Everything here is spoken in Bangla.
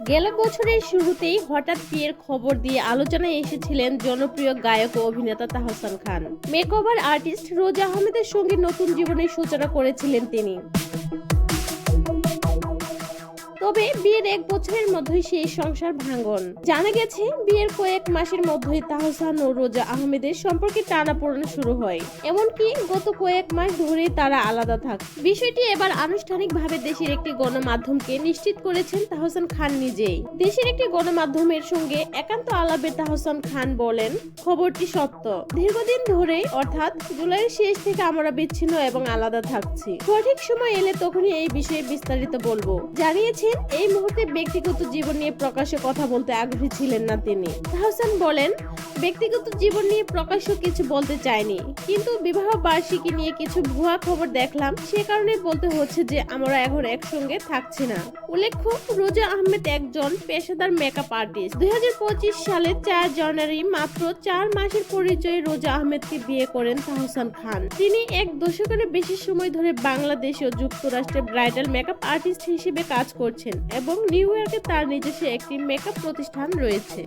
গেল বছরের শুরুতেই হঠাৎ বিয়ের খবর দিয়ে আলোচনায় এসেছিলেন জনপ্রিয় গায়ক ও অভিনেতা তাহসান খান। মেকওভার আর্টিস্ট রোজা আহমেদের সঙ্গে নতুন জীবনের সূচনা করেছিলেন তিনি। তবে বিয়ের 1 বছরের মধ্যেই সেই সংসার ভাঙন। জানা গেছে বিয়ের কয়েক মাসের মধ্যেই তাহসান ও রোজা আহমেদের সম্পর্কে টানাপোড়েন শুরু হয়। এমনকি গত কয়েক মাস ধরেই তারা আলাদা থাকে। বিষয়টি এবার আনুষ্ঠানিকভাবে দেশের একটি গণমাধ্যমকে নিশ্চিত করেছেন তাহসান খান নিজেই। দেশের একটি গণমাধ্যমের সঙ্গে একান্ত আলাপে তাহসান খান বলেন, খবরটি সত্য। দীর্ঘদিন ধরে অর্থাৎ জুলাইয়ের শেষ থেকে আমরা বিচ্ছিন্ন এবং আলাদা থাকছি। সঠিক সময় এলে তখনই এই বিষয়ে বিস্তারিত বলবো। জানিয়েছেন এই মুহূর্তে ব্যক্তিগত জীবন নিয়ে প্রকাশ্যে কথা বলতে আগ্রহী ছিলেন না তিনি। তাহসান বলেন, ব্যক্তিগত জীবন নিয়ে প্রকাশ্য কিছু বলতে চাইনি, কিন্তু বিবাহ বার্ষিকী নিয়ে কিছু ভুয়া খবর দেখলাম, সে কারণে বলতে হচ্ছে যে আমরা এখন একসঙ্গে থাকছি না। উল্লেখ্য, রোজা আহমেদ একজন পেশাদার মেকআপ আর্টিস্ট। 2025 সালের 4 জানুয়ারি মাত্র 4 মাসের পরিচয়ে রোজা আহমেদকে বিয়ে করেন তাহসান খান। তিনি 1 দশকের বেশি সময় ধরে বাংলাদেশ ও যুক্তরাষ্ট্রে ব্রাইডাল মেকআপ আর্টিস্ট হিসেবে কাজ করছেন এবং নিউ ইয়র্কে তার নিজস্ব একটি মেকআপ প্রতিষ্ঠান রয়েছে।